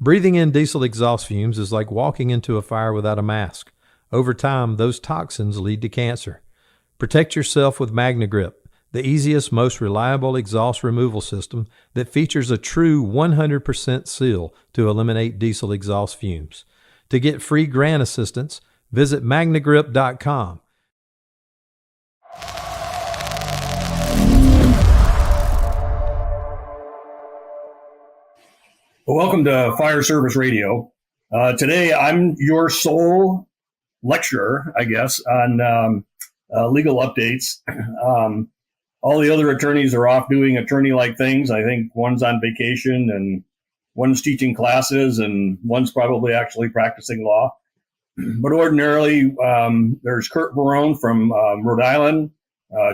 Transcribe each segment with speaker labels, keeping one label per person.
Speaker 1: Breathing in diesel exhaust fumes is like walking into a fire without a mask. Over time, those toxins lead to cancer. Protect yourself with MagnaGrip, the easiest, most reliable exhaust removal system that features a true 100% seal to eliminate diesel exhaust fumes. To get free grant assistance, visit magnagrip.com.
Speaker 2: Well, welcome to Fire Service Radio. Today, I'm your sole lecturer, I guess, on legal updates. All the other attorneys are off doing attorney-like things. I think one's on vacation and one's teaching classes and one's probably actually practicing law. But ordinarily, there's Kurt Barone from Rhode Island,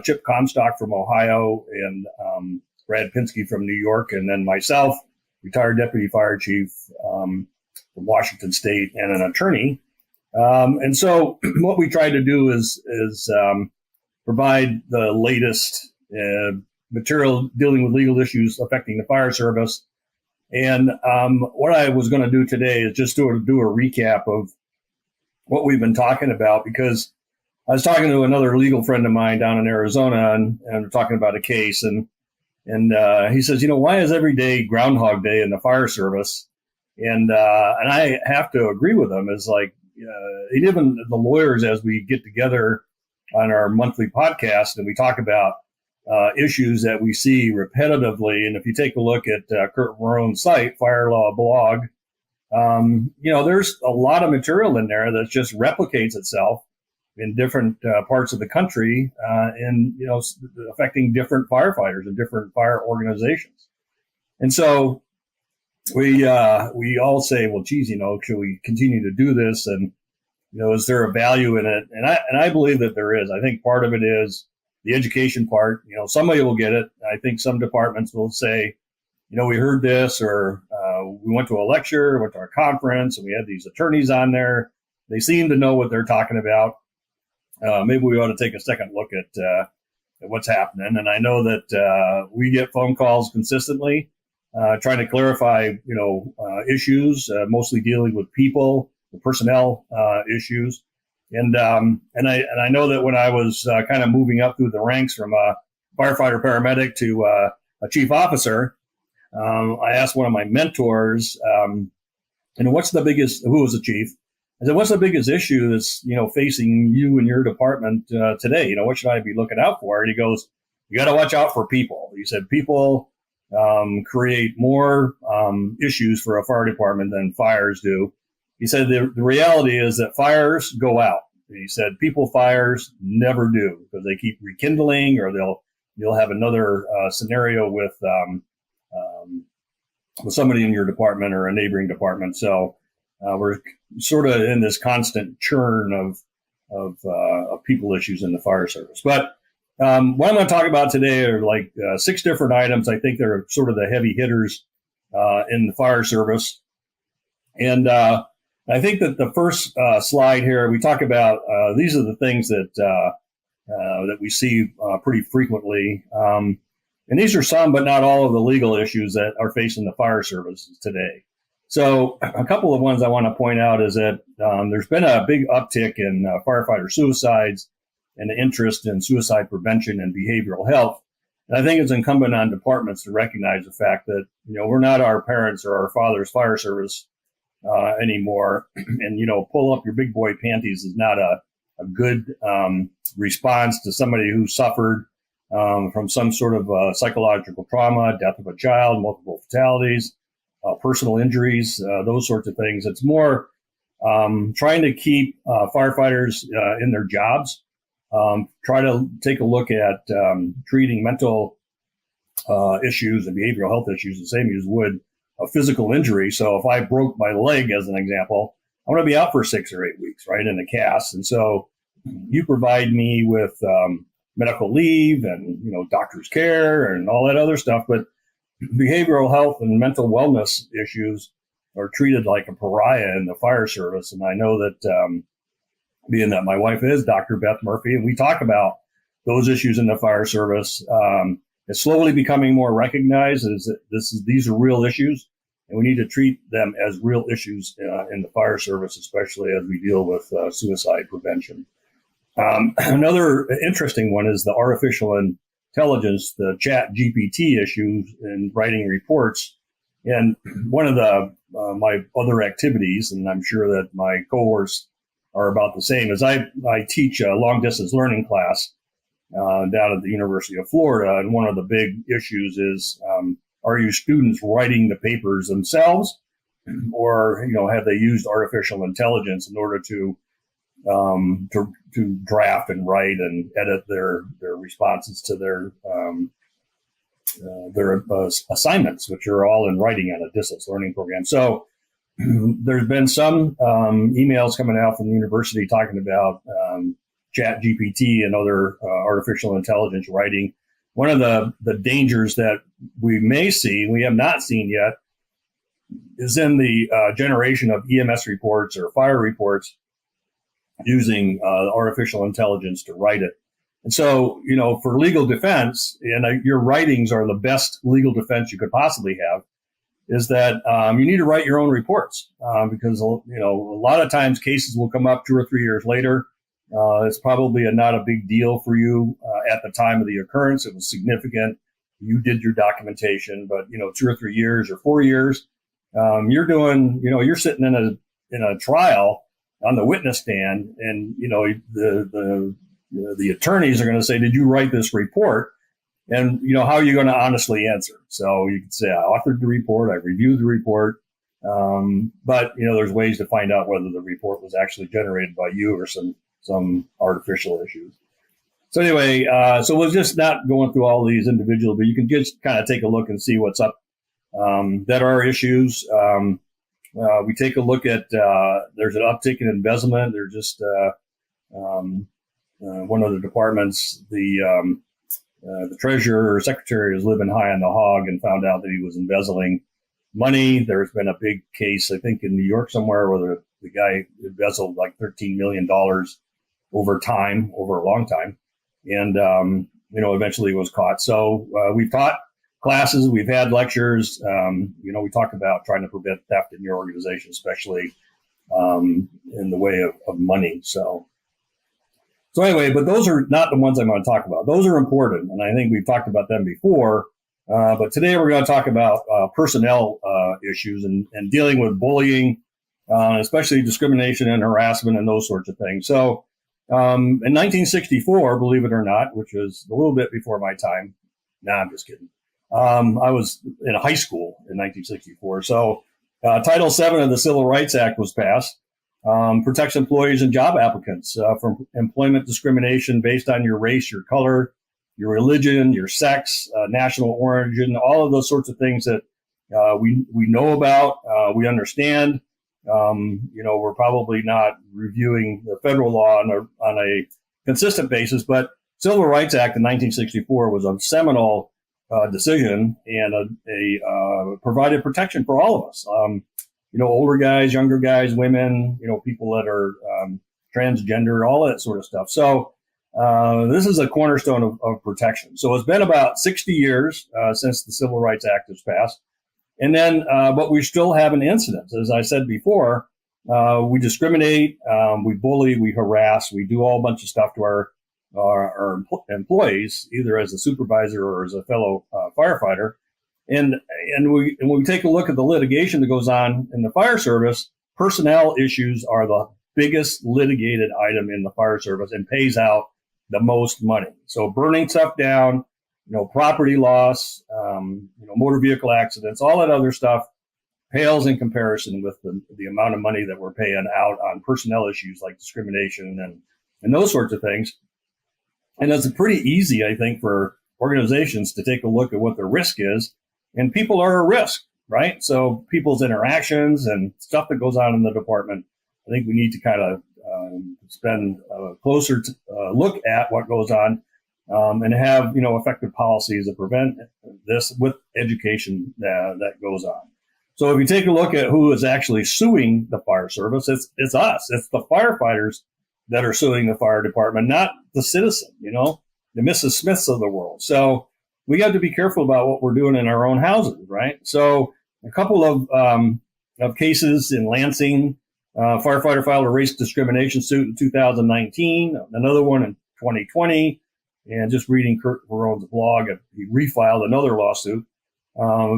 Speaker 2: Chip Comstock from Ohio, and Brad Pinsky from New York, and then myself, retired deputy fire chief from Washington State, and an attorney. And so what we try to do is provide the latest material dealing with legal issues affecting the fire service. And what I was going to do today is just do a recap of what we've been talking about, because I was talking to another legal friend of mine down in Arizona, and we're talking about a case, and he says, why is every day Groundhog Day in the fire service? And I have to agree with him. It's like, and even the lawyers, as we get together on our monthly podcast and we talk about issues that we see repetitively. And if you take a look at Kurt Barone's site, Fire Law Blog, there's a lot of material in there that just replicates itself in different parts of the country, and affecting different firefighters and different fire organizations. And so we all say, well, geez, should we continue to do this? And is there a value in it? And I believe that there is. I think part of it is the education part. Somebody will get it. I think some departments will say, we heard this, or we went to a lecture, went to a conference, and we had these attorneys on there. They seem to know what they're talking about. Maybe we ought to take a second look at what's happening. And I know that we get phone calls consistently trying to clarify, issues, mostly dealing with people, the personnel issues. And I know that when I was kind of moving up through the ranks from a firefighter paramedic to a chief officer, I asked one of my mentors, what's the biggest, who was the chief? I said, what's the biggest issue that's, facing you and your department today? What should I be looking out for? And he goes, you got to watch out for people. He said, people create more issues for a fire department than fires do. He said, the reality is that fires go out. He said, people fires never do, because they keep rekindling, or you'll have another scenario with somebody in your department or a neighboring department. So we're sort of in this constant churn of people issues in the fire service. But what I'm going to talk about today are like 6 different items. I think they're sort of the heavy hitters in the fire service. And I think that the first slide here, we talk about these are the things that we see pretty frequently. And these are some, but not all, of the legal issues that are facing the fire service today. So a couple of ones I want to point out is that there's been a big uptick in firefighter suicides and the interest in suicide prevention and behavioral health. And I think it's incumbent on departments to recognize the fact that, we're not our parents' or our father's fire service anymore. And, pull up your big boy panties is not a good response to somebody who suffered from some sort of psychological trauma, death of a child, multiple fatalities, personal injuries, those sorts of things. It's more trying to keep firefighters in their jobs. Try to take a look at treating mental issues and behavioral health issues the same as you would a physical injury. So if I broke my leg, as an example, I'm going to be out for 6 or 8 weeks, right, in a cast. And so you provide me with medical leave and, doctor's care and all that other stuff. But behavioral health and mental wellness issues are treated like a pariah in the fire service. And I know that being that my wife is Dr. Beth Murphy, and we talk about those issues in the fire service, it's slowly becoming more recognized as these are real issues. and we need to treat them as real issues in the fire service, especially as we deal with suicide prevention. Another interesting one is the artificial intelligence, the chat GPT issue in writing reports. And one of the my other activities, and I'm sure that my cohorts are about the same, is I teach a long distance learning class down at the University of Florida. And one of the big issues is, are you students writing the papers themselves, or, have they used artificial intelligence in order to draft and write and edit their responses to their assignments, which are all in writing on a distance learning program. So there's been some emails coming out from the university talking about chat GPT and other artificial intelligence writing. One of the dangers that we may see, we have not seen yet, is in the generation of EMS reports or fire reports using artificial intelligence to write it. And so, for legal defense, and your writings are the best legal defense you could possibly have, is that you need to write your own reports because, a lot of times cases will come up 2 or 3 years later. It's probably not a big deal for you at the time of the occurrence. It was significant. You did your documentation, but 2 or 3 years or 4 years, you're sitting in a trial on the witness stand, and the attorneys are going to say, "Did you write this report?" And how are you going to honestly answer? So you can say, "I authored the report, I reviewed the report," but there's ways to find out whether the report was actually generated by you or some artificial issues. So anyway, so we're just not going through all these individual, but you can just kind of take a look and see what's up that are issues. We take a look at there's an uptick in embezzlement. There's just one of the departments, the treasurer or secretary is living high on the hog and found out that he was embezzling money. There's been a big case, I think, in New York somewhere where the guy embezzled like $13 million over a long time. And, eventually was caught. So we've taught classes, we've had lectures. We talk about trying to prevent theft in your organization, especially in the way of money. So anyway, but those are not the ones I'm going to talk about. Those are important, and I think we've talked about them before. But today we're going to talk about personnel issues and dealing with bullying, especially discrimination and harassment and those sorts of things. So in 1964, believe it or not, which was a little bit before my time. I'm just kidding. I was in high school in 1964. So Title VII of the Civil Rights Act was passed. Protects employees and job applicants from employment discrimination based on your race, your color, your religion, your sex, national origin, all of those sorts of things that we know about, we understand. We're probably not reviewing the federal law on a consistent basis, but Civil Rights Act in 1964 was a seminal decision and provided protection for all of us. Older guys, younger guys, women, people that are transgender, all that sort of stuff. So this is a cornerstone of protection. So it's been about 60 years since the Civil Rights Act was passed. And then, but we still have an incidence. As I said before, we discriminate, we bully, we harass, we do all a bunch of stuff to our employees, either as a supervisor or as a fellow firefighter. And when we take a look at the litigation that goes on in the fire service, personnel issues are the biggest litigated item in the fire service and pays out the most money. So burning stuff down, property loss, motor vehicle accidents, all that other stuff pales in comparison with the amount of money that we're paying out on personnel issues like discrimination and those sorts of things. And it's pretty easy, I think, for organizations to take a look at what their risk is. And people are a risk, right? So people's interactions and stuff that goes on in the department, I think we need to kind of spend a closer look at what goes on and have, effective policies that prevent this with education that goes on. So if you take a look at who is actually suing the fire service, it's us. It's the firefighters that are suing the fire department, not the citizen, the Mrs. Smiths of the world. So we have to be careful about what we're doing in our own houses, right? So a couple of cases in Lansing. Firefighter filed a race discrimination suit in 2019, another one in 2020. And just reading Kurt Verone's blog, he refiled another lawsuit.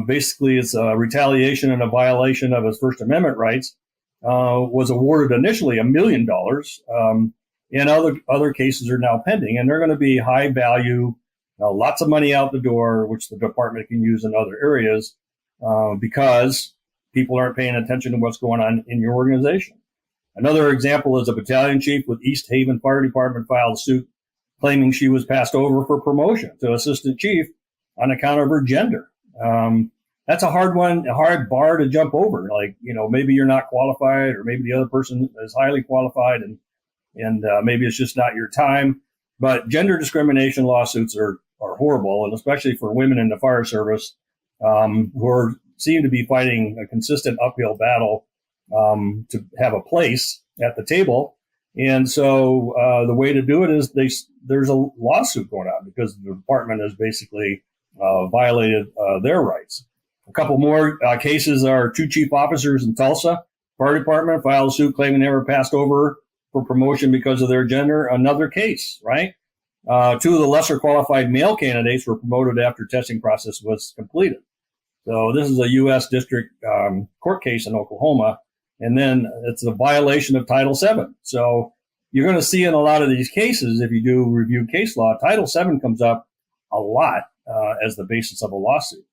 Speaker 2: Basically, it's a retaliation and a violation of his First Amendment rights. Was awarded initially $1 million, and other cases are now pending, and they're going to be high value, lots of money out the door, which the department can use in other areas because people aren't paying attention to what's going on in your organization. Another example is a battalion chief with East Haven Fire Department filed a suit claiming she was passed over for promotion to assistant chief on account of her gender. That's a hard bar to jump over. Like, maybe you're not qualified, or maybe the other person is highly qualified, and maybe it's just not your time. But gender discrimination lawsuits are horrible, and especially for women in the fire service who seem to be fighting a consistent uphill battle to have a place at the table. And so the way to do it is there's a lawsuit going on because the department has basically violated their rights. A couple more cases are two chief officers in Tulsa Fire Department filed a suit claiming they were passed over for promotion because of their gender. Another case, right? Two of the lesser qualified male candidates were promoted after testing process was completed. So this is a U.S. District Court case in Oklahoma, and then it's a violation of Title VII. So you're going to see in a lot of these cases, if you do review case law, Title VII comes up a lot as the basis of a lawsuit.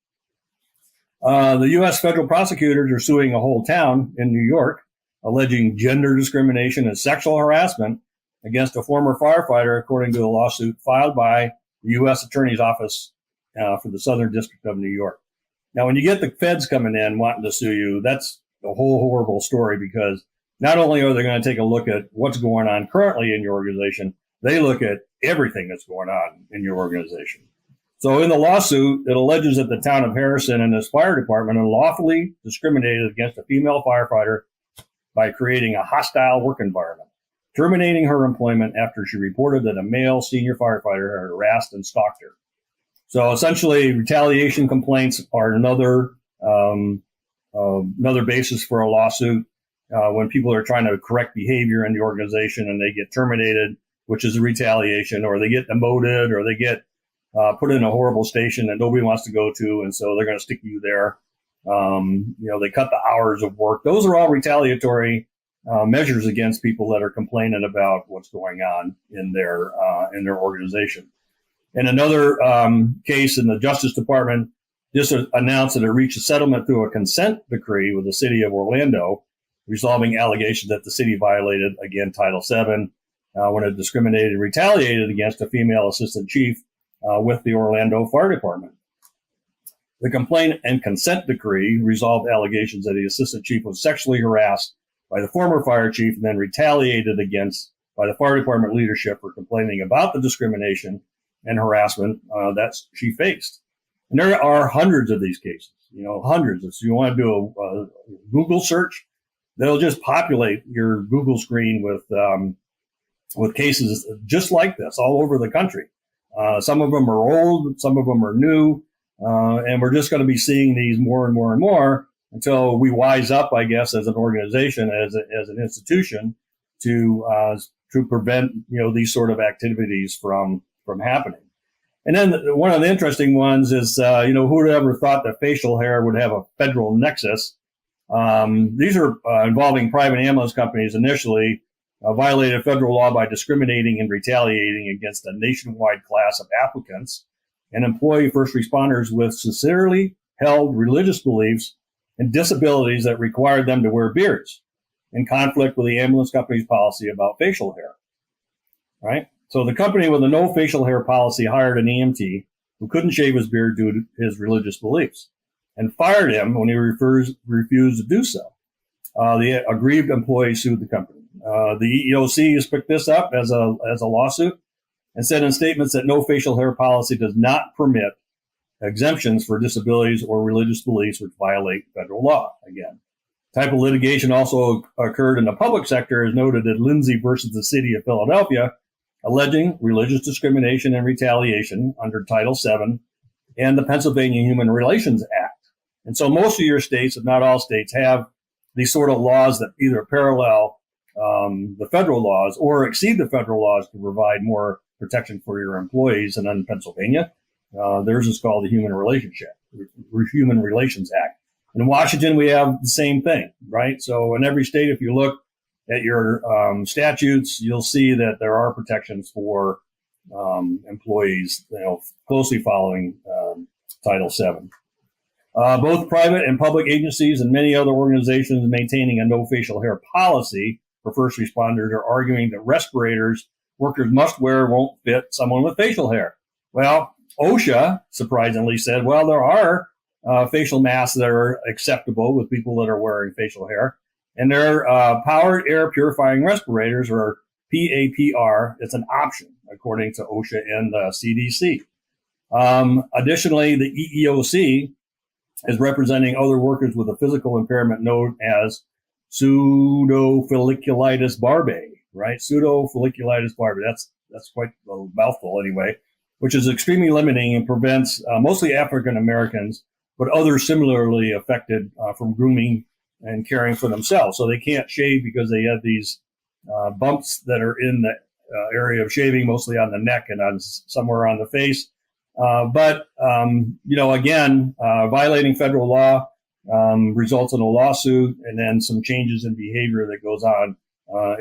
Speaker 2: The U.S. federal prosecutors are suing a whole town in New York, alleging gender discrimination and sexual harassment against a former firefighter, according to a lawsuit filed by the U.S. Attorney's Office for the Southern District of New York. Now, when you get the feds coming in wanting to sue you, that's a whole horrible story, because not only are they going to take a look at what's going on currently in your organization, they look at everything that's going on in your organization. So in the lawsuit, it alleges that the town of Harrison and its fire department unlawfully discriminated against a female firefighter by creating a hostile work environment, terminating her employment after she reported that a male senior firefighter had harassed and stalked her. So essentially, retaliation complaints are another basis for a lawsuit when people are trying to correct behavior in the organization and they get terminated, which is a retaliation, or they get demoted, or they get put in a horrible station that nobody wants to go to, and so they're going to stick you there. They cut the hours of work. Those are all retaliatory measures against people that are complaining about what's going on in their organization. In another case in the Justice Department, just announced that it reached a settlement through a consent decree with the city of Orlando, resolving allegations that the city violated, again, Title VII, when it discriminated and retaliated against a female assistant chief with the Orlando Fire Department. The complaint and consent decree resolved allegations that the assistant chief was sexually harassed by the former fire chief and then retaliated against by the fire department leadership for complaining about the discrimination and harassment that she faced. And there are hundreds of these cases, hundreds. If you want to do a Google search, they'll just populate your Google screen with cases just like this all over the country. Some of them are old, some of them are new, and we're just going to be seeing these more and more and more until we wise up, I guess, as an organization, as an institution, to prevent these sort of activities from happening. And then one of the interesting ones is, who would ever thought that facial hair would have a federal nexus? These are involving private ambulance companies initially. Violated federal law by discriminating and retaliating against a nationwide class of applicants and employ first responders with sincerely held religious beliefs and disabilities that required them to wear beards, in conflict with the ambulance company's policy about facial hair. Right? So the company with a no facial hair policy hired an EMT who couldn't shave his beard due to his religious beliefs and fired him when he refused to do so. The aggrieved employee sued the company. The EEOC has picked this up as a lawsuit and said in statements that no facial hair policy does not permit exemptions for disabilities or religious beliefs which violate federal law. Again, type of litigation also occurred in the public sector, as noted in Lindsay versus the City of Philadelphia, alleging religious discrimination and retaliation under Title VII and the Pennsylvania Human Relations Act. And so most of your states, if not all states, have these sort of laws that either parallel the federal laws or exceed the federal laws to provide more protection for your employees. And in Pennsylvania, theirs is called the Human Relations Act. In Washington, we have the same thing, right? So in every state, if you look at your statutes, you'll see that there are protections for employees, closely following Title VII. Both private and public agencies and many other organizations maintaining a no facial hair policy for first responders are arguing that respirators workers must wear won't fit someone with facial hair. Well, OSHA surprisingly said, well, there are facial masks that are acceptable with people that are wearing facial hair, and they're powered air purifying respirators, or PAPR. It's an option according to OSHA and the CDC. Additionally, the EEOC is representing other workers with a physical impairment known as pseudofolliculitis barbae, right? Pseudofolliculitis barbae. That's quite a mouthful anyway, which is extremely limiting and prevents mostly African Americans, but others similarly affected from grooming and caring for themselves. So they can't shave because they have these bumps that are in the area of shaving, mostly on the neck and on somewhere on the face. But again, violating federal law results in a lawsuit and then some changes in behavior that goes on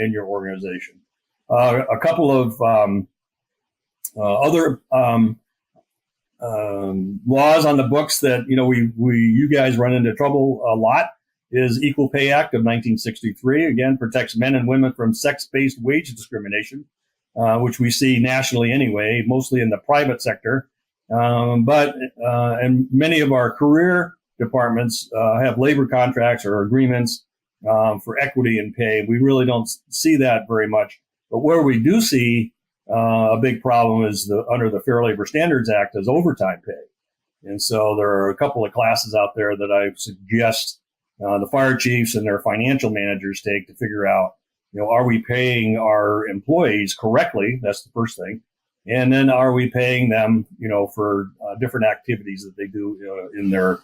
Speaker 2: in your organization. A couple of other laws on the books that you guys run into trouble a lot is Equal Pay Act of 1963. Again, protects men and women from sex-based wage discrimination, which we see nationally anyway, mostly in the private sector. But many of our career departments have labor contracts or agreements for equity in pay. We really don't see that very much. But where we do see a big problem is under the Fair Labor Standards Act is overtime pay. And so there are a couple of classes out there that I suggest the fire chiefs and their financial managers take to figure out, are we paying our employees correctly? That's the first thing. And then are we paying them, for different activities that they do in their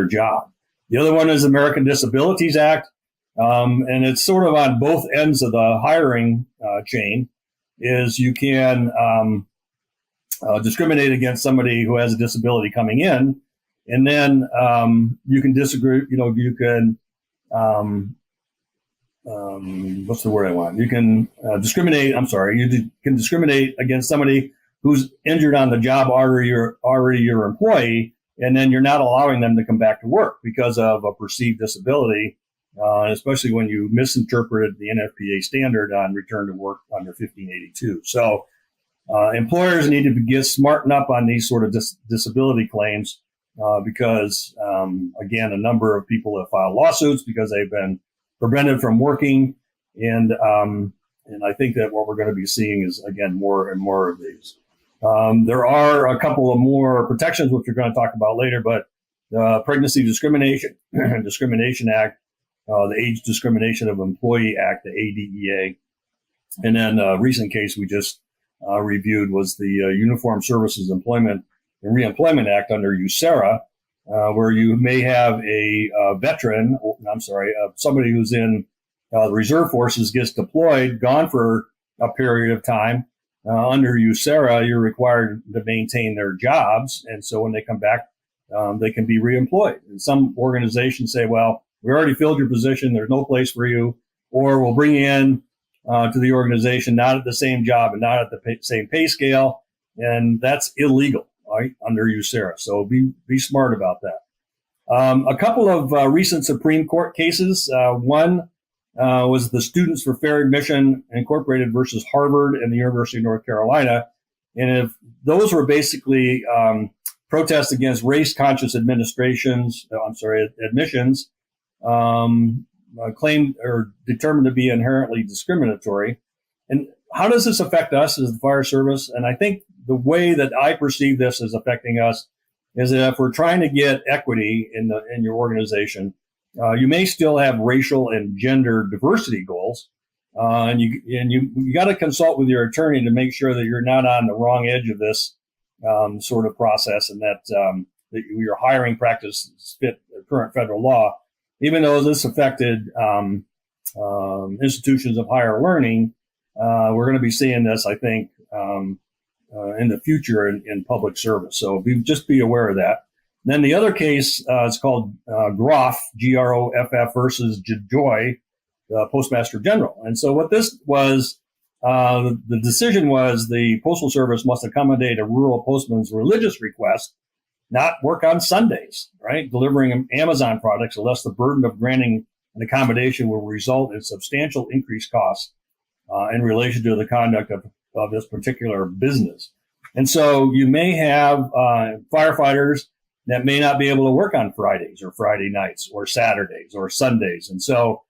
Speaker 2: job? The other one is American Disabilities Act. And it's sort of on both ends of the hiring chain. Is you can discriminate against somebody who has a disability coming in, and then you can disagree. You can what's the word I want? You can discriminate. I'm sorry. You can discriminate against somebody who's injured on the job, already your employee, and then you're not allowing them to come back to work because of a perceived disability. Especially when you misinterpreted the NFPA standard on return to work under 1582. So employers need to get smartened up on these sort of disability claims because, again, a number of people have filed lawsuits because they've been prevented from working. And I think that what we're going to be seeing is, again, more and more of these. There are a couple of more protections, which we're going to talk about later, but the Pregnancy Discrimination Act, the Age Discrimination of Employee Act, the ADEA. And then a recent case we just reviewed was the Uniform Services Employment and Reemployment Act under USERRA, where you may have a somebody who's in the reserve forces gets deployed, gone for a period of time. Under USERRA, you're required to maintain their jobs. And so when they come back, they can be reemployed. And some organizations say, well, we already filled your position. There's no place for you, or we'll bring you in to the organization, not at the same job and not at the same pay scale. And that's illegal, right, under USERRA. So be smart about that. A couple of recent Supreme Court cases. One was the Students for Fair Admission Incorporated versus Harvard and the University of North Carolina. And if those were basically protests against race-conscious admissions, claimed or determined to be inherently discriminatory. And how does this affect us as the fire service? And I think the way that I perceive this as affecting us is that if we're trying to get equity in your organization, you may still have racial and gender diversity goals, and you got to consult with your attorney to make sure that you're not on the wrong edge of this sort of process, and that that your hiring practices fit the current federal law, even though this affected institutions of higher learning, we're going to be seeing this, I think, in the future in public service. So just be aware of that. Then the other case is called Groff, Groff versus DeJoy, Postmaster General. And so what this was, the decision was the Postal Service must accommodate a rural postman's religious request, not work on Sundays, right? Delivering Amazon products unless the burden of granting an accommodation will result in substantial increased costs in relation to the conduct of this particular business. And so you may have firefighters that may not be able to work on Fridays or Friday nights or Saturdays or Sundays. And so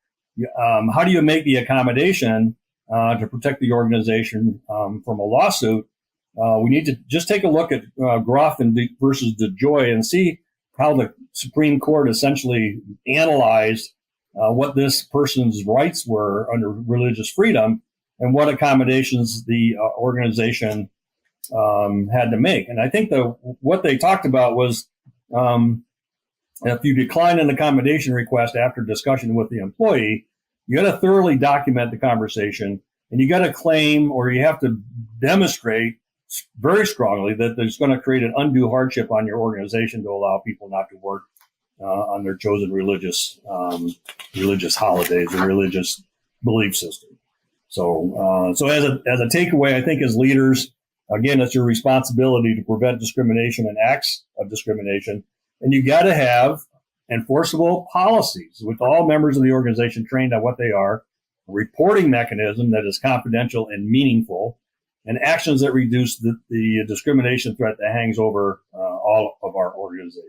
Speaker 2: how do you make the accommodation to protect the organization from a lawsuit? We need to just take a look at Groff versus DeJoy and see how the Supreme Court essentially analyzed what this person's rights were under religious freedom and what accommodations the organization had to make. And I think what they talked about was if you decline an accommodation request after discussion with the employee, you got to thoroughly document the conversation, and you got to claim, or you have to demonstrate very strongly that there's going to create an undue hardship on your organization to allow people not to work on their chosen religious holidays or religious belief system. So as a takeaway, I think as leaders, again, it's your responsibility to prevent discrimination and acts of discrimination, and you got to have enforceable policies with all members of the organization trained on what they are, a reporting mechanism that is confidential and meaningful, and actions that reduce the discrimination threat that hangs over all of our organizations.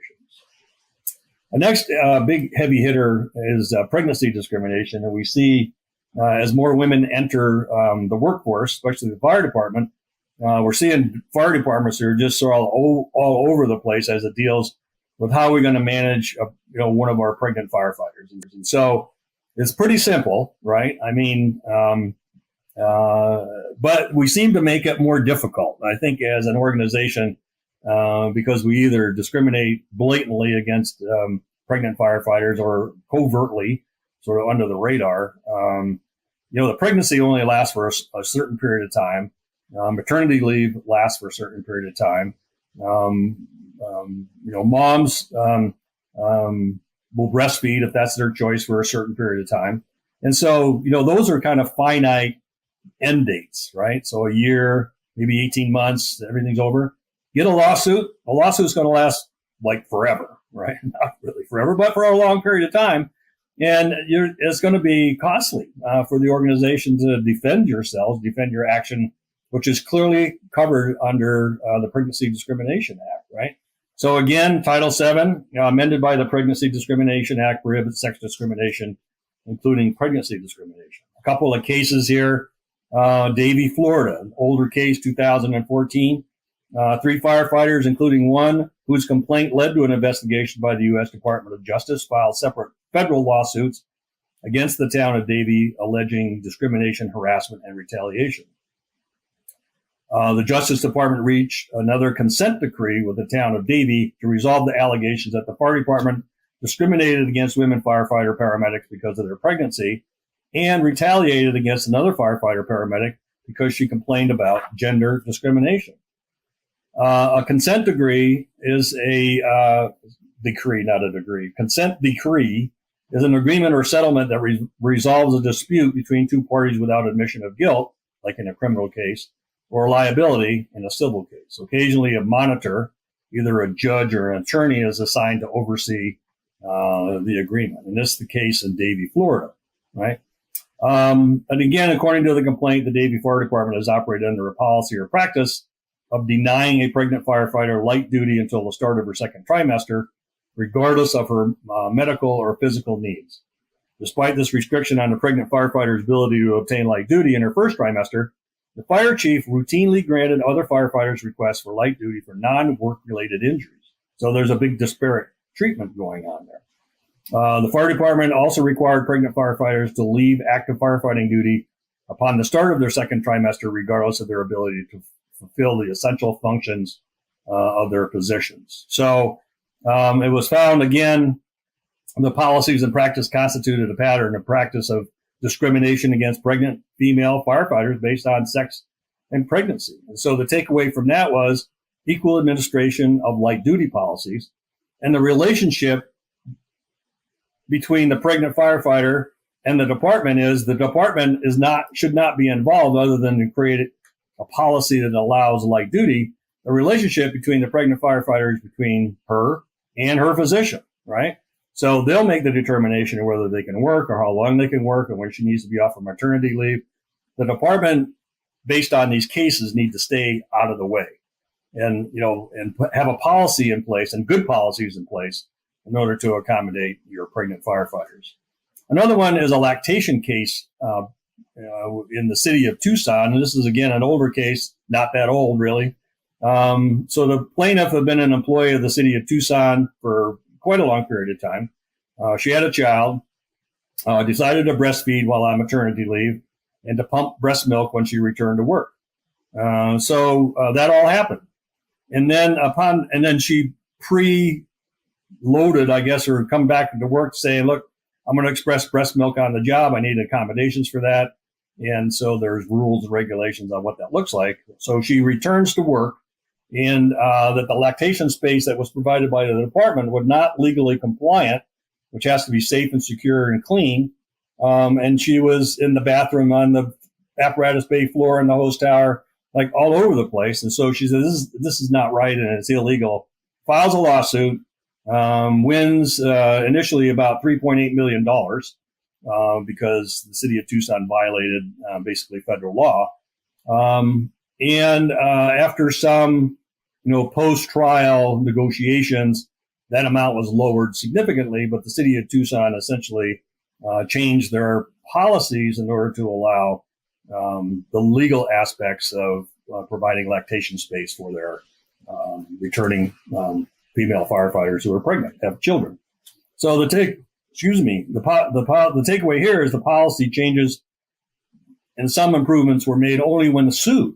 Speaker 2: The next big heavy hitter is pregnancy discrimination. And we see as more women enter the workforce, especially the fire department, we're seeing fire departments that are just all over the place as it deals with how we're going to manage one of our pregnant firefighters. And so it's pretty simple, right? I mean, but we seem to make it more difficult, I think, as an organization, because we either discriminate blatantly against pregnant firefighters or covertly, sort of under the radar. The pregnancy only lasts for a certain period of time. Maternity leave lasts for a certain period of time. Moms will breastfeed if that's their choice for a certain period of time. And so, those are kind of finite end dates, right? So a year, maybe 18 months, everything's over. Get a lawsuit. A lawsuit's going to last like forever, right? Not really forever, but for a long period of time. And it's going to be costly for the organization to defend yourselves, defend your action, which is clearly covered under the Pregnancy Discrimination Act, right? So again, Title VII, amended by the Pregnancy Discrimination Act, prohibits sex discrimination, including pregnancy discrimination. A couple of cases here. Davie, Florida, an older case, 2014. 3 firefighters, including one whose complaint led to an investigation by the U.S. Department of Justice, filed separate federal lawsuits against the town of Davie, alleging discrimination, harassment, and retaliation. The Justice Department reached another consent decree with the town of Davie to resolve the allegations that the fire department discriminated against women firefighter paramedics because of their pregnancy and retaliated against another firefighter paramedic because she complained about gender discrimination. A consent decree is a decree, not a degree. Consent decree is an agreement or settlement that resolves a dispute between two parties without admission of guilt, like in a criminal case, or liability in a civil case. Occasionally, a monitor, either a judge or an attorney, is assigned to oversee the agreement. And this is the case in Davie, Florida, right? And again, according to the complaint, the Davie Fire Department has operated under a policy or practice of denying a pregnant firefighter light duty until the start of her second trimester, regardless of her medical or physical needs. Despite this restriction on the pregnant firefighter's ability to obtain light duty in her first trimester, the fire chief routinely granted other firefighters requests for light duty for non-work-related injuries. So there's a big disparate treatment going on there. The fire department also required pregnant firefighters to leave active firefighting duty upon the start of their second trimester, regardless of their ability to fulfill the essential functions of their positions. So It was found, again, the policies and practice constituted a pattern of practice of discrimination against pregnant female firefighters based on sex and pregnancy. And so the takeaway from that was equal administration of light duty policies, and the relationship between the pregnant firefighter and the department should not be involved other than to create a policy that allows light duty. The relationship between the pregnant firefighter is between her and her physician, right? So they'll make the determination of whether they can work or how long they can work and when she needs to be off of maternity leave. The department, based on these cases, need to stay out of the way and have a policy in place and good policies in place in order to accommodate your pregnant firefighters. Another one is a lactation case in the city of Tucson. And this is, again, an older case, not that old, really. So the plaintiff had been an employee of the city of Tucson for quite a long period of time. She had a child, decided to breastfeed while on maternity leave, and to pump breast milk when she returned to work. So that all happened. And then she pre-loaded, I guess, or come back to work saying, look, I'm going to express breast milk on the job. I need accommodations for that. And so there's rules and regulations on what that looks like. So she returns to work, and that the lactation space that was provided by the department was not legally compliant, which has to be safe and secure and clean. And she was in the bathroom, on the apparatus bay floor, in the hose tower, like all over the place. And so she said, this is not right and it's illegal. Files a lawsuit, wins initially about $3.8 million because the city of Tucson violated basically federal law. And after some post-trial negotiations, that amount was lowered significantly, but the city of Tucson essentially changed their policies in order to allow the legal aspects of providing lactation space for their returning female firefighters who are pregnant, have children. So the takeaway here is the policy changes and some improvements were made only when sued.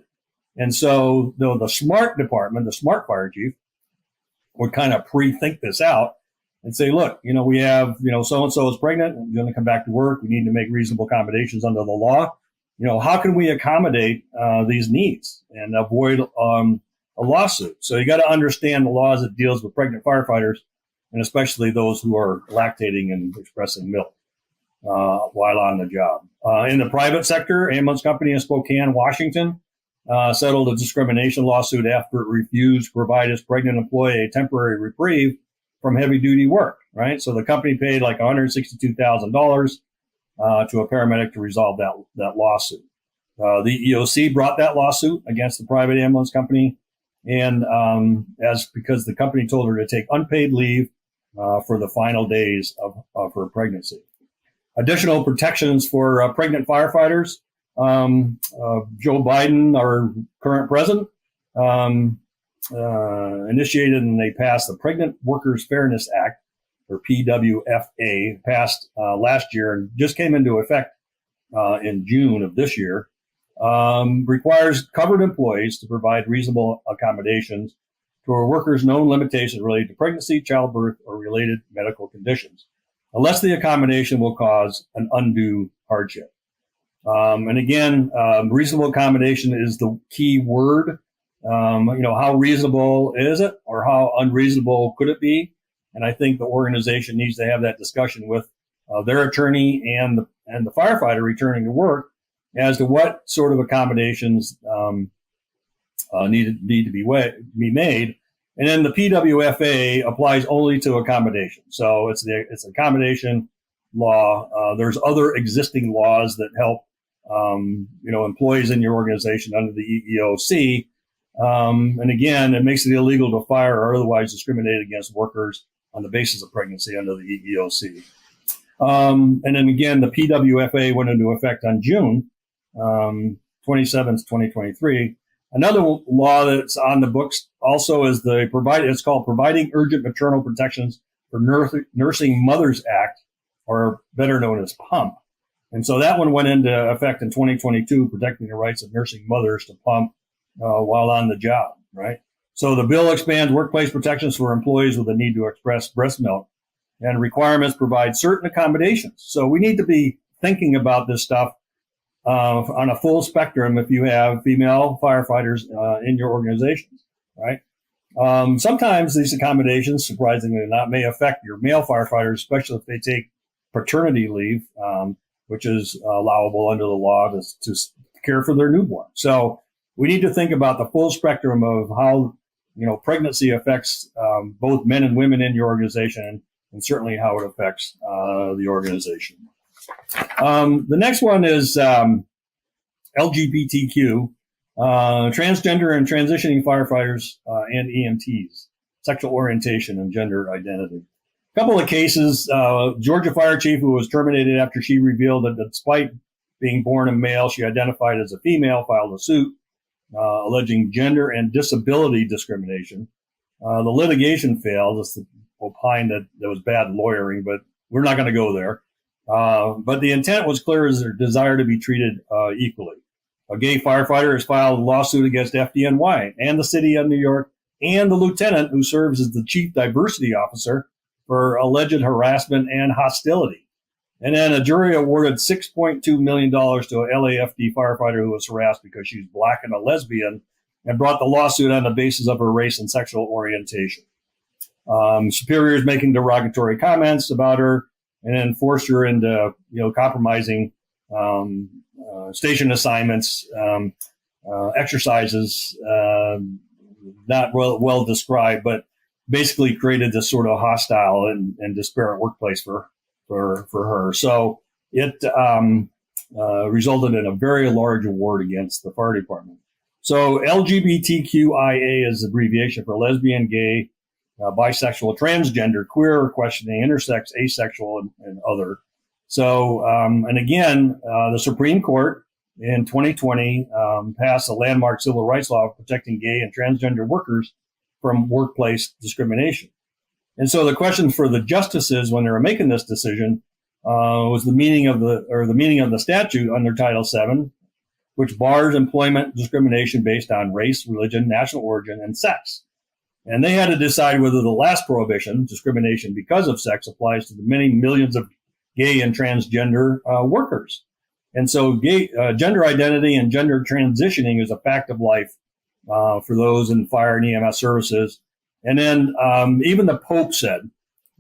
Speaker 2: And so the smart department, the smart fire chief, would kind of pre-think this out and say, look, we have, so-and-so is pregnant, and going to come back to work. We need to make reasonable accommodations under the law. How can we accommodate these needs and avoid a lawsuit? So you got to understand the laws that deals with pregnant firefighters, and especially those who are lactating and expressing milk while on the job. In the private sector, ambulance company in Spokane, Washington, settled a discrimination lawsuit after it refused to provide its pregnant employee a temporary reprieve from heavy-duty work, right? So the company paid like $162,000 to a paramedic to resolve that lawsuit. The EOC brought that lawsuit against the private ambulance company, and because the company told her to take unpaid leave for the final days of her pregnancy. Additional protections for pregnant firefighters. Joe Biden, our current president, initiated and they passed the Pregnant Workers Fairness Act, or PWFA, passed last year and just came into effect in June of this year. Requires covered employees to provide reasonable accommodations to a worker's known limitations related to pregnancy, childbirth, or related medical conditions, unless the accommodation will cause an undue hardship. And again, reasonable accommodation is the key word. How reasonable is it, or how unreasonable could it be? And I think the organization needs to have that discussion with their attorney and the firefighter returning to work as to what sort of accommodations need to be made. And then the PWFA applies only to accommodation. So it's accommodation law. There's other existing laws that help employees in your organization under the EEOC. And again, it makes it illegal to fire or otherwise discriminate against workers on the basis of pregnancy under the EEOC. And then again, the PWFA went into effect on June 27th, 2023. Another law that's on the books also is it's called Providing Urgent Maternal Protections for Nursing Mothers Act, or better known as PUMP. And so that one went into effect in 2022, protecting the rights of nursing mothers to pump while on the job, right? So the bill expands workplace protections for employees with a need to express breast milk, and requirements provide certain accommodations. So we need to be thinking about this stuff on a full spectrum if you have female firefighters in your organizations, right? Sometimes these accommodations, surprisingly or not, may affect your male firefighters, especially if they take paternity leave, which is allowable under the law to care for their newborn. So we need to think about the full spectrum of how pregnancy affects both men and women in your organization, and certainly how it affects the organization. The next one is LGBTQ, transgender and transitioning firefighters and EMTs, sexual orientation and gender identity. A couple of cases, Georgia fire chief who was terminated after she revealed that despite being born a male, she identified as a female, filed a suit alleging gender and disability discrimination. The litigation failed. It's the opine that there was bad lawyering, but we're not going to go there. But the intent was clear as their desire to be treated equally. A gay firefighter has filed a lawsuit against FDNY and the city of New York and the lieutenant who serves as the chief diversity officer for alleged harassment and hostility. And then a jury awarded $6.2 million to a LAFD firefighter who was harassed because she's black and a lesbian, and brought the lawsuit on the basis of her race and sexual orientation. Superiors making derogatory comments about her and then forced her into compromising station assignments, exercises, not well described, but basically created this sort of hostile and disparate workplace for her. So it resulted in a very large award against the fire department. So LGBTQIA is abbreviation for lesbian, gay, bisexual, transgender, queer, questioning, intersex, asexual, and other. So, and again, the Supreme Court in 2020 passed a landmark civil rights law protecting gay and transgender workers from workplace discrimination. And so the question for the justices when they were making this decision was the meaning of the statute under Title VII, which bars employment discrimination based on race, religion, national origin, and sex. And they had to decide whether the last prohibition, discrimination because of sex, applies to the many millions of gay and transgender workers. And so gender identity and gender transitioning is a fact of life for those in fire and EMS services. And then even the Pope said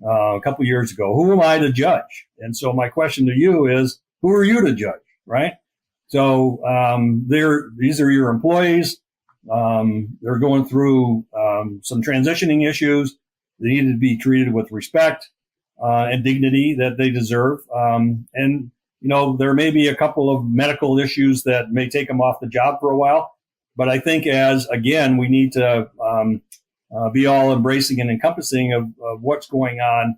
Speaker 2: a couple years ago, who am I to judge? And so my question to you is, who are you to judge, right? So these are your employees. They're going through some transitioning issues. They need to be treated with respect and dignity that they deserve. And there may be a couple of medical issues that may take them off the job for a while. But I think again, we need to be all embracing and encompassing of what's going on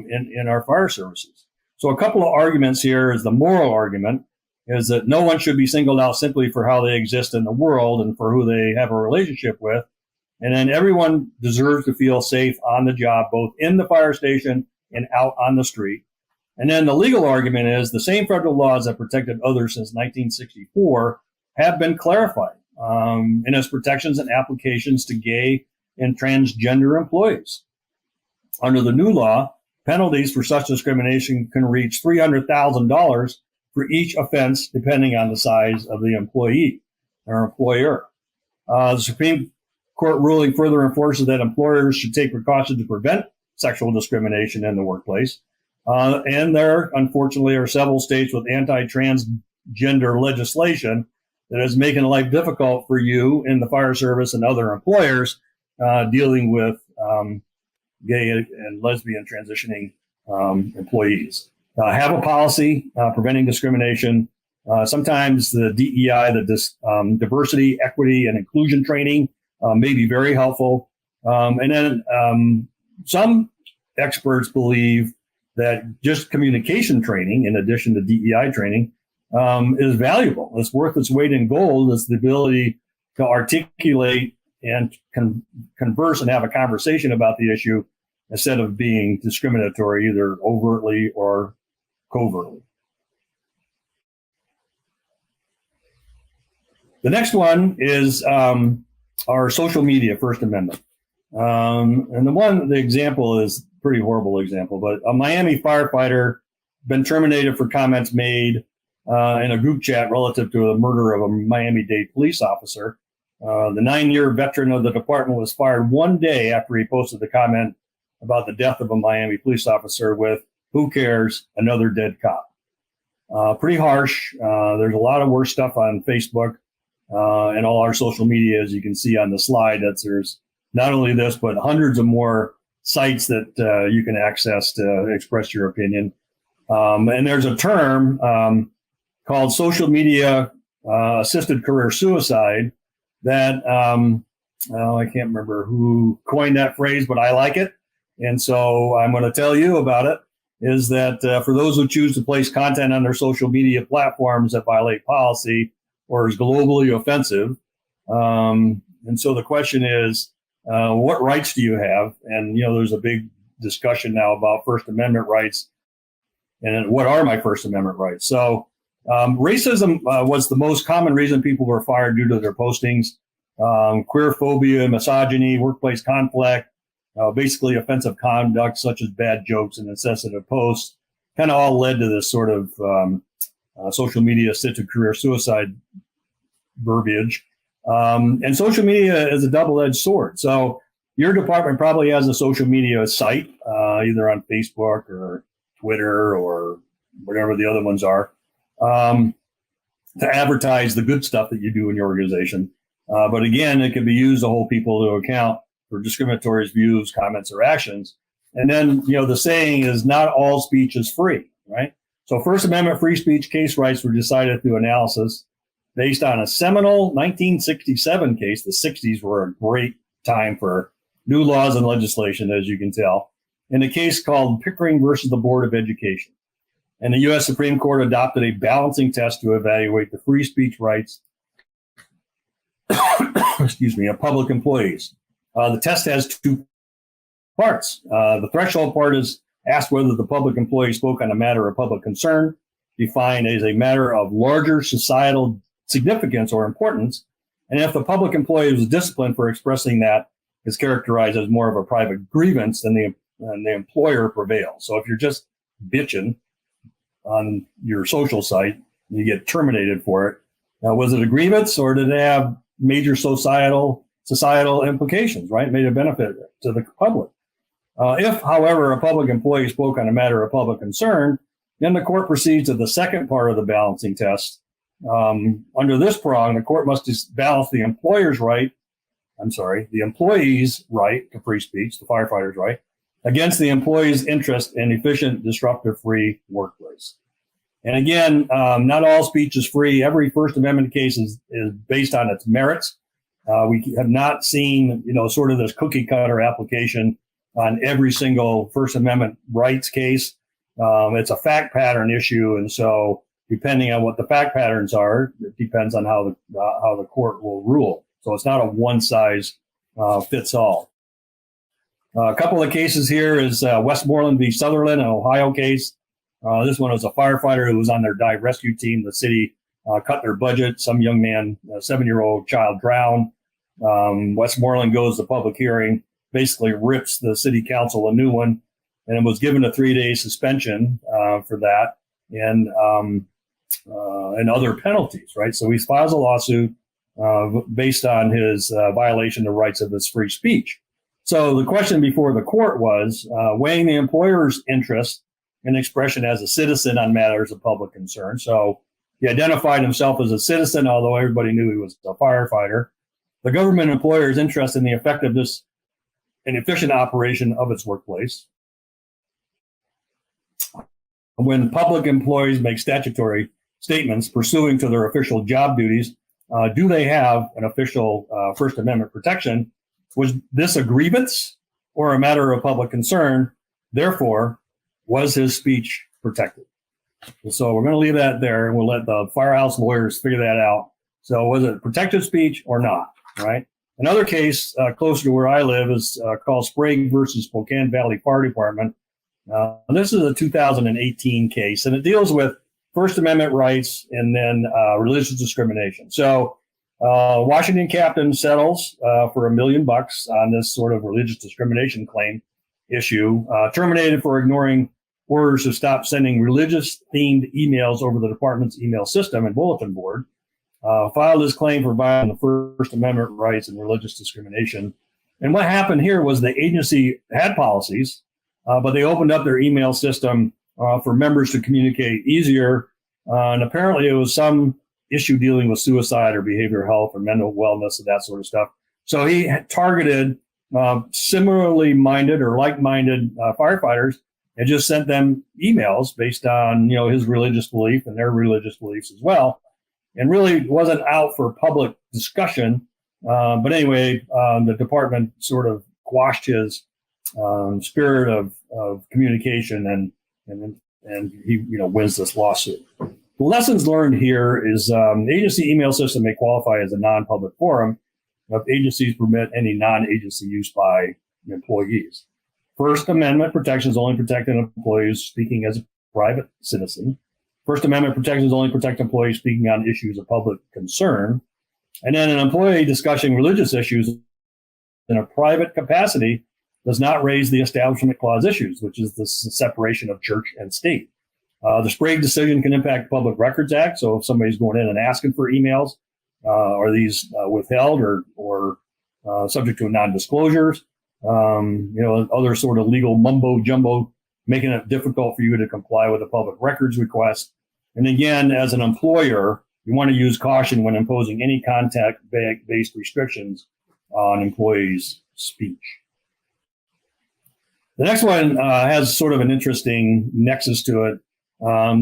Speaker 2: in our fire services. So a couple of arguments here is the moral argument is that no one should be singled out simply for how they exist in the world and for who they have a relationship with. And then everyone deserves to feel safe on the job, both in the fire station and out on the street. And then the legal argument is the same federal laws that protected others since 1964 have been clarified in its protections and applications to gay and transgender employees. Under the new law, penalties for such discrimination can reach $300,000 for each offense, depending on the size of the employee or employer. The Supreme Court ruling further enforces that employers should take precautions to prevent sexual discrimination in the workplace. And there, unfortunately, are several states with anti-transgender legislation that is making life difficult for you in the fire service and other employers dealing with gay and lesbian transitioning employees. Have a policy preventing discrimination. Sometimes the DEI, diversity, equity, and inclusion training may be very helpful. And then some experts believe that just communication training, in addition to DEI training, is valuable. It's worth its weight in gold. It's the ability to articulate and converse and have a conversation about the issue instead of being discriminatory, either overtly or covertly. The next one is our social media First Amendment. And the example is a pretty horrible example, but a Miami firefighter been terminated for comments made in a group chat relative to the murder of a Miami-Dade police officer. The 9-year veteran of the department was fired one day after he posted the comment about the death of a Miami police officer with, "Who cares? Another dead cop." Pretty harsh. There's a lot of worse stuff on Facebook and all our social media, as you can see on the slide. There's not only this, but hundreds of more sites that you can access to express your opinion. And there's a term called social media assisted career suicide that I can't remember who coined that phrase, but I like it. And so I'm going to tell you about it, is that for those who choose to place content on their social media platforms that violate policy or is globally offensive. And so the question is, what rights do you have? And, there's a big discussion now about First Amendment rights and what are my First Amendment rights? So racism was the most common reason people were fired due to their postings. Queerphobia, misogyny, workplace conflict, basically offensive conduct such as bad jokes and insensitive posts, kind of all led to this sort of social media assisted career suicide verbiage. And social media is a double-edged sword. So your department probably has a social media site, either on Facebook or Twitter or whatever the other ones are, to advertise the good stuff that you do in your organization. But again, it can be used to hold people to account for discriminatory views, comments, or actions. And then, the saying is not all speech is free, right? So First Amendment free speech case rights were decided through analysis based on a seminal 1967 case. The 60s were a great time for new laws and legislation, as you can tell, in a case called Pickering versus the Board of Education. And the U.S. Supreme Court adopted a balancing test to evaluate the free speech rights of public employees. The test has two parts. The threshold part is asked whether the public employee spoke on a matter of public concern, defined as a matter of larger societal significance or importance, and if the public employee was disciplined for expressing that, is characterized as more of a private grievance, then the employer prevails. So if you're just bitching on your social site, you get terminated for it. Now, was it a grievance or did it have major societal implications, right? Made a benefit to the public. If, however, a public employee spoke on a matter of public concern, then the court proceeds to the second part of the balancing test. Under this prong, the court must balance the employee's right to free speech, the firefighter's right, against the employee's interest in efficient, disruptive-free workplace. And again, not all speech is free. Every First Amendment case is based on its merits. We have not seen, sort of this cookie cutter application on every single First Amendment rights case. It's a fact pattern issue. And so depending on what the fact patterns are, it depends on how the court will rule. So it's not a one size fits all. A couple of cases here is Westmoreland v. Sutherland, an Ohio case. This one was a firefighter who was on their dive rescue team. The city cut their budget. Some young man, a 7-year-old child, drowned. Westmoreland goes to public hearing, basically rips the city council a new one, and it was given a 3-day suspension for that and other penalties, right? So he files a lawsuit based on his violation of rights of his free speech. So the question before the court was weighing the employer's interest in expression as a citizen on matters of public concern. So he identified himself as a citizen, although everybody knew he was a firefighter. The government employer's interest in the effectiveness and efficient operation of its workplace. When public employees make statutory statements pursuing to their official job duties, do they have an official First Amendment protection? Was this a grievance or a matter of public concern? Therefore, was his speech protected? So we're going to leave that there, and we'll let the firehouse lawyers figure that out. So was it protected speech or not, right? Another case closer to where I live is called Sprague versus Spokane Valley Fire Department. This is a 2018 case, and it deals with First Amendment rights and then religious discrimination. So Washington captain settles for $1 million on this sort of religious discrimination claim issue, terminated for ignoring orders to stop sending religious-themed emails over the department's email system and bulletin board, filed his claim for violating the First Amendment rights and religious discrimination. And what happened here was the agency had policies, but they opened up their email system for members to communicate easier. And apparently it was some issue dealing with suicide or behavioral health or mental wellness and that sort of stuff. So he targeted similarly minded or like-minded firefighters and just sent them emails based on, his religious belief and their religious beliefs as well, and really wasn't out for public discussion. But anyway, the department sort of quashed his spirit of communication, and he wins this lawsuit. The lessons learned here is the agency email system may qualify as a non-public forum if agencies permit any non-agency use by employees. First Amendment protections only protect employees speaking as a private citizen. First Amendment protections only protect employees speaking on issues of public concern. And then an employee discussing religious issues in a private capacity does not raise the Establishment Clause issues, which is the separation of church and state. The Sprague decision can impact the Public Records Act. So if somebody's going in and asking for emails, are these withheld or subject to non-disclosures? Other sort of legal mumbo jumbo, making it difficult for you to comply with a public records request. And again, as an employer, you want to use caution when imposing any contact-based restrictions on employees' speech. The next one has sort of an interesting nexus to it.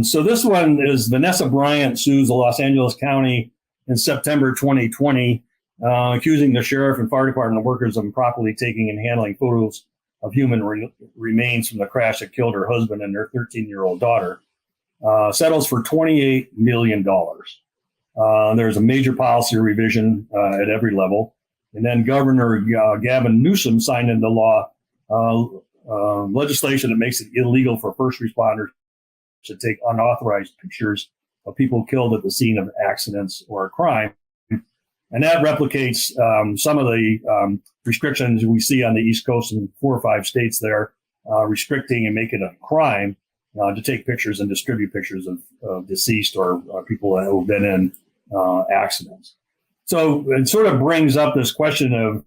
Speaker 2: So this one is Vanessa Bryant sues the Los Angeles County in September 2020, accusing the sheriff and fire department workers of improperly taking and handling photos of human remains from the crash that killed her husband and their 13-year-old daughter. Settles for $28 million. There's a major policy revision at every level. And then Governor Gavin Newsom signed into law legislation that makes it illegal for first responders to take unauthorized pictures of people killed at the scene of accidents or a crime. And that replicates some of the restrictions we see on the East Coast in 4 or 5 states there, restricting and making it a crime to take pictures and distribute pictures of deceased or people who have been in accidents. So it sort of brings up this question of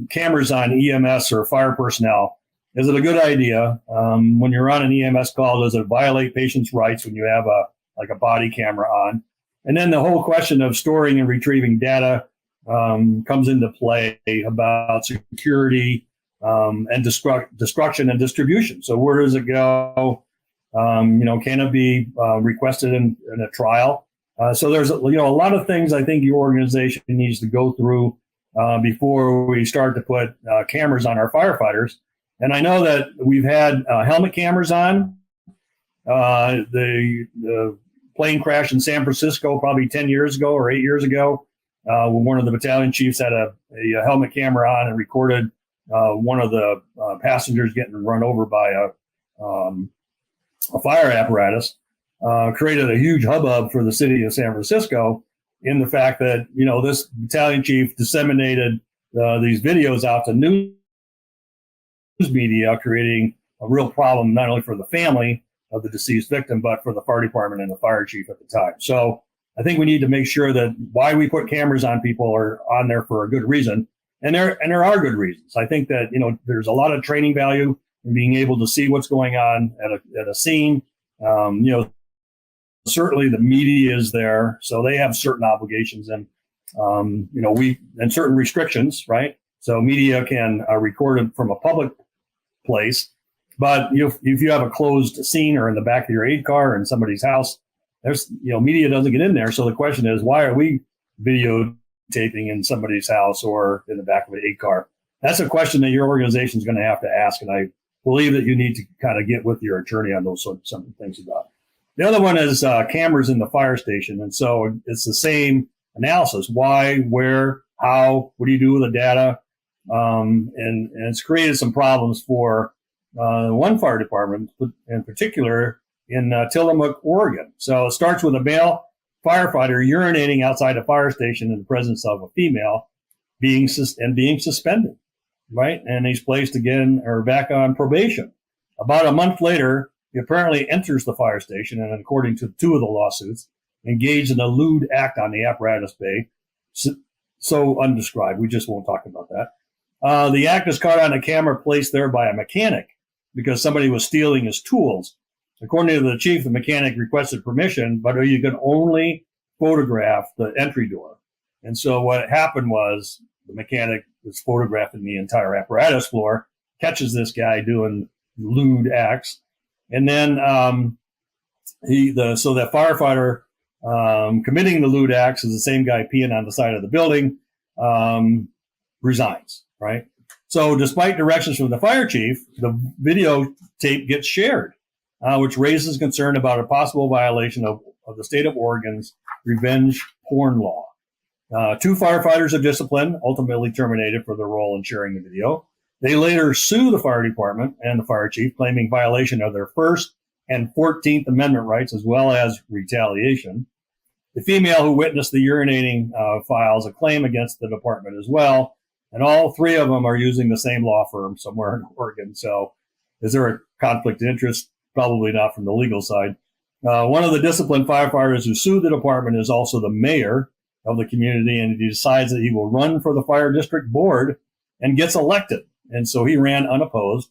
Speaker 2: cameras on EMS or fire personnel. Is it a good idea when you're on an EMS call? Does it violate patients' rights when you have a body camera on? And then the whole question of storing and retrieving data comes into play about security and destruction and distribution. So where does it go? Can it be requested in a trial? So there's a lot of things I think your organization needs to go through before we start to put cameras on our firefighters. And I know that we've had helmet cameras on. The plane crash in San Francisco probably 10 years ago or 8 years ago, when one of the battalion chiefs had a helmet camera on and recorded one of the passengers getting run over by a fire apparatus, created a huge hubbub for the city of San Francisco in the fact that, this battalion chief disseminated these videos out to news media, creating a real problem not only for the family of the deceased victim, but for the fire department and the fire chief at the time. So I think we need to make sure that why we put cameras on people are on there for a good reason. And there are good reasons. I think that, there's a lot of training value in being able to see what's going on at a scene. Certainly the media is there, so they have certain obligations and, and certain restrictions, right? So media can record it from a public place, but if you have a closed scene or in the back of your aid car or in somebody's house, there's, media doesn't get in there. So the question is, why are we videotaping in somebody's house or in the back of an aid car? That's a question that your organization is going to have to ask. And I believe that you need to kind of get with your attorney on those some things about it. The other one is cameras in the fire station. And so it's the same analysis. Why, where, how, what do you do with the data? And it's created some problems for one fire department in particular in Tillamook, Oregon. So it starts with a male firefighter urinating outside a fire station in the presence of a female being suspended, right? And he's placed again or back on probation. About a month later, he apparently enters the fire station and, according to two of the lawsuits, engaged in a lewd act on the apparatus bay. So undescribed. We just won't talk about that. The act is caught on a camera placed there by a mechanic because somebody was stealing his tools. According to the chief, the mechanic requested permission, but you can only photograph the entry door. And so what happened was the mechanic was photographing the entire apparatus floor, catches this guy doing lewd acts. And then so that firefighter committing the lewd acts is the same guy peeing on the side of the building, resigns, right? So despite directions from the fire chief, the videotape gets shared, which raises concern about a possible violation of the state of Oregon's revenge porn law. Two firefighters are disciplined, ultimately terminated for their role in sharing the video. They later sue the fire department and the fire chief, claiming violation of their First and 14th Amendment rights, as well as retaliation. The female who witnessed the urinating files a claim against the department as well. And all three of them are using the same law firm somewhere in Oregon. So is there a conflict of interest? Probably not from the legal side. One of the disciplined firefighters who sued the department is also the mayor of the community, and he decides that he will run for the fire district board and gets elected. And so he ran unopposed.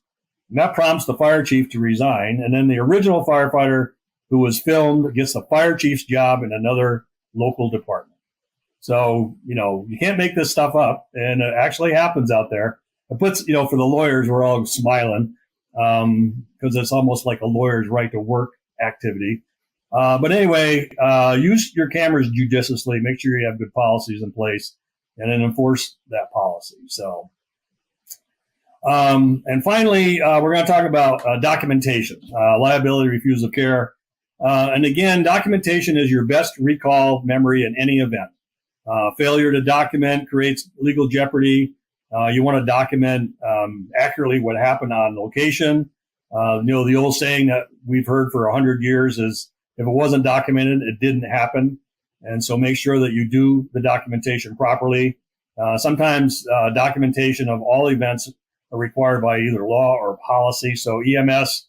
Speaker 2: And that prompts the fire chief to resign. And then the original firefighter who was filmed gets the fire chief's job in another local department. So, you can't make this stuff up. And it actually happens out there. It puts, for the lawyers, we're all smiling because it's almost like a lawyer's right to work activity. But anyway, use your cameras judiciously. Make sure you have good policies in place and then enforce that policy. So, and finally, we're going to talk about documentation, liability, refusal of care. And again, documentation is your best recall memory in any event. Failure to document creates legal jeopardy. You want to document accurately what happened on location. The old saying that we've heard for 100 years is, if it wasn't documented, it didn't happen. And so make sure that you do the documentation properly. Sometimes documentation of all events are required by either law or policy. So EMS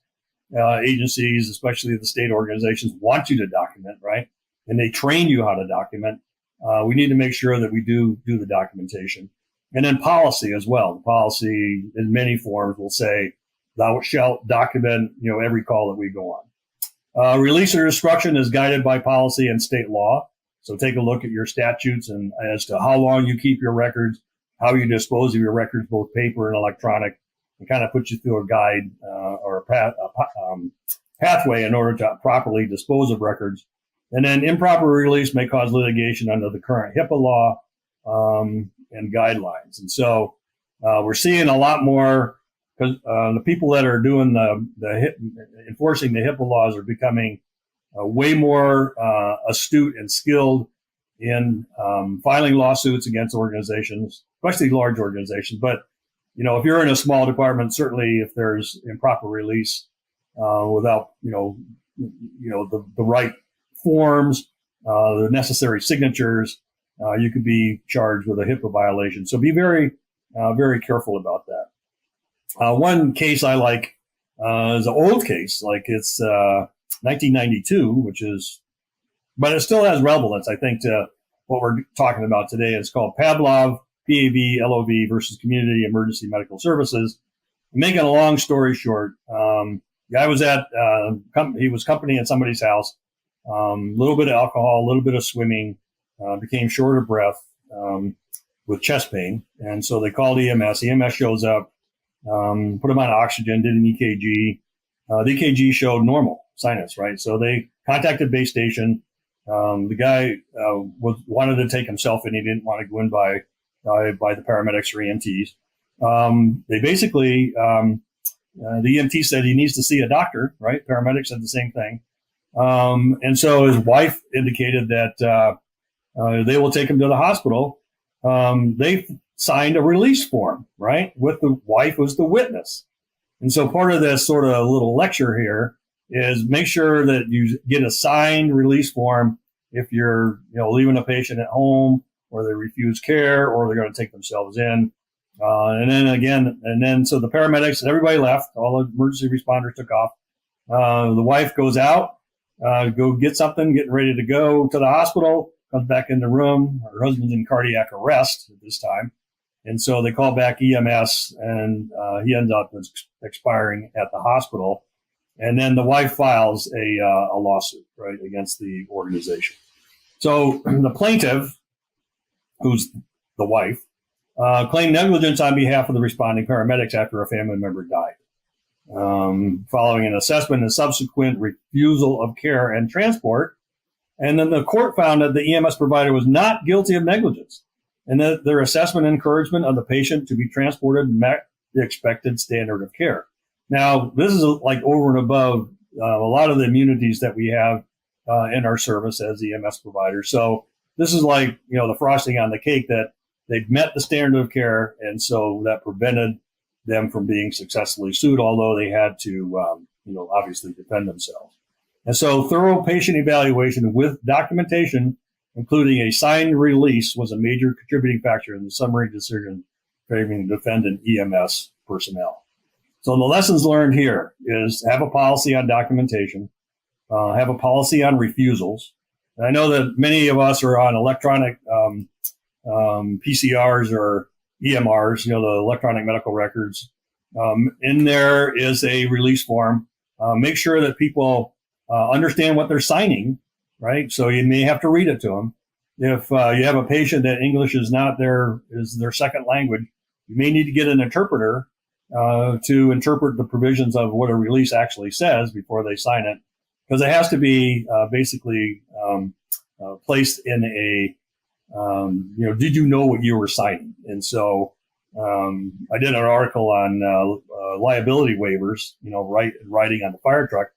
Speaker 2: agencies, especially the state organizations, want you to document, right? And they train you how to document. We need to make sure that we do the documentation. And then policy as well. The policy in many forms will say, thou shalt document, every call that we go on. Release or destruction is guided by policy and state law. So take a look at your statutes and as to how long you keep your records, how you dispose of your records, both paper and electronic, and kind of put you through a guide or a pathway in order to properly dispose of records. And then improper release may cause litigation under the current HIPAA law and guidelines. And so we're seeing a lot more because the people that are doing enforcing the HIPAA laws are becoming way more astute and skilled in filing lawsuits against organizations, especially large organizations. But if you're in a small department, certainly if there's improper release without the right forms, the necessary signatures, you could be charged with a HIPAA violation. So be very, very careful about that. One case I like is an old case, like it's 1992, but it still has relevance, I think, to what we're talking about today. It's called Pavlov, P-A-V-L-O-V versus Community Emergency Medical Services. Making a long story short, guy was he was company at somebody's house, a little bit of alcohol, a little bit of swimming, became short of breath with chest pain. And so they called EMS. EMS shows up. Put him on oxygen, did an EKG. The EKG showed normal sinus, right? So they contacted base station. The guy wanted to take himself in. He didn't want to go in by the paramedics or EMTs. They basically, the EMT said he needs to see a doctor, right? Paramedics said the same thing. And so his wife indicated that they will take him to the hospital. They signed a release form, right? With the wife was the witness. And so part of this sort of little lecture here is make sure that you get a signed release form if you're, leaving a patient at home, or they refuse care, or they're going to take themselves in. So the paramedics and everybody left. All the emergency responders took off. The wife goes out, go get something, getting ready to go to the hospital, comes back in the room. Her husband's in cardiac arrest at this time. And so they call back EMS, and he ends up expiring at the hospital. And then the wife files a lawsuit, right, against the organization. So the plaintiff, who's the wife, claimed negligence on behalf of the responding paramedics after a family member died, following an assessment and subsequent refusal of care and transport. And then the court found that the EMS provider was not guilty of negligence, and that their assessment and encouragement of the patient to be transported met the expected standard of care. Now, this is like over and above a lot of the immunities that we have in our service as EMS providers. So this is like, the frosting on the cake, that they've met the standard of care, and so that prevented them from being successfully sued, although they had to, obviously defend themselves. And so thorough patient evaluation with documentation, including a signed release, was a major contributing factor in the summary decision favoring the defendant EMS personnel. So the lessons learned here is have a policy on documentation, have a policy on refusals. And I know that many of us are on electronic PCRs or EMRs, the electronic medical records. In there is a release form. Make sure that people understand what they're signing, right? So you may have to read it to them. If you have a patient that English is not their second language, you may need to get an interpreter to interpret the provisions of what a release actually says before they sign it, because it has to be basically placed in a did you know what you were signing? And so I did an article on liability waivers, writing on the fire truck.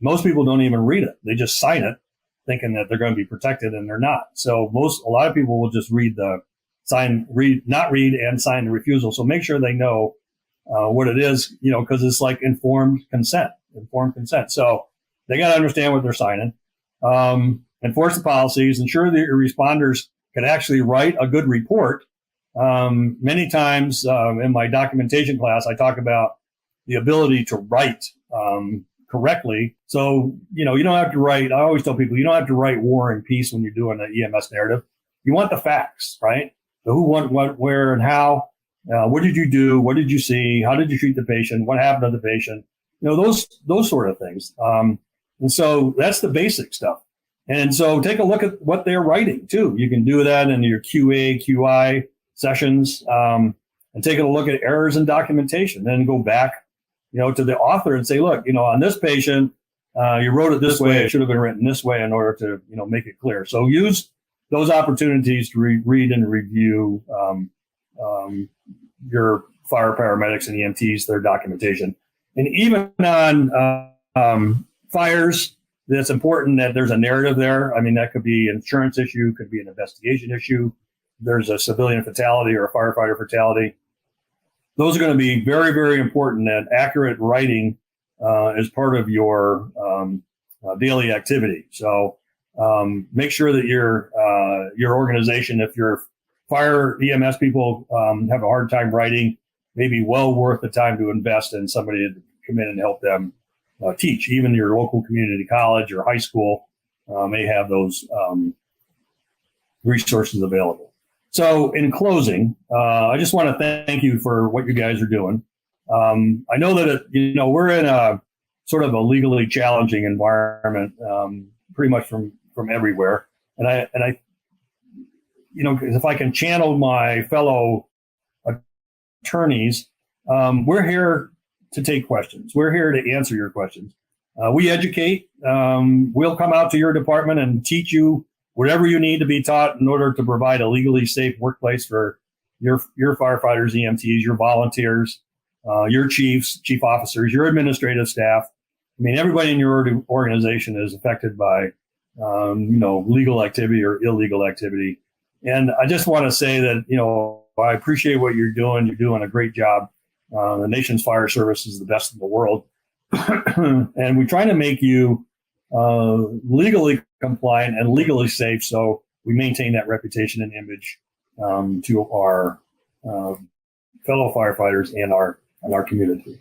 Speaker 2: Most people don't even read it; they just sign it, thinking that they're going to be protected, and they're not. So a lot of people will just not read and sign the refusal. So make sure they know what it is, because it's like informed consent. So they got to understand what they're signing. Enforce the policies. Ensure that your responders can actually write a good report. Many times in my documentation class, I talk about the ability to write correctly. So, you don't have to write. I always tell people, you don't have to write war and peace when you're doing an EMS narrative. You want the facts, right? The who, what, where, and how. What did you do? What did you see? How did you treat the patient? What happened to the patient? Those sort of things. And so that's the basic stuff. And so take a look at what they're writing too. You can do that in your QA, QI sessions, and take a look at errors in documentation. Then go back, to the author and say, look, on this patient, you wrote it this way. It should have been written this way in order to, make it clear. So use those opportunities to read and review your fire paramedics and EMTs, their documentation. And even on fires, it's important that there's a narrative there. I mean, that could be an insurance issue, could be an investigation issue. There's a civilian fatality or a firefighter fatality. Those are going to be very, very important, that accurate writing is part of your daily activity. So make sure that your organization, if your fire EMS people have a hard time writing, maybe well worth the time to invest in somebody to come in and help them teach. Even your local community college or high school may have those resources available. So in closing, I just want to thank you for what you guys are doing. I know that, we're in a sort of a legally challenging environment, pretty much from everywhere. And I, if I can channel my fellow attorneys, we're here to take questions. We're here to answer your questions. We educate. We'll come out to your department and teach you whatever you need to be taught in order to provide a legally safe workplace for your firefighters, EMTs, your volunteers, your chiefs, chief officers, your administrative staff. I mean, everybody in your organization is affected by, legal activity or illegal activity. And I just want to say that, I appreciate what you're doing. You're doing a great job. The nation's fire service is the best in the world. And we try to make you legally compliant and legally safe, so we maintain that reputation and image to our fellow firefighters and our community.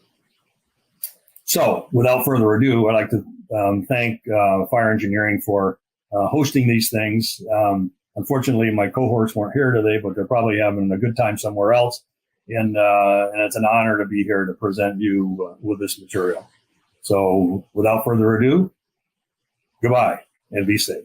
Speaker 2: So, without further ado, I'd like to thank Fire Engineering for hosting these things. Unfortunately, my cohorts weren't here today, but they're probably having a good time somewhere else. And it's an honor to be here to present you with this material. So, without further ado, goodbye and be safe.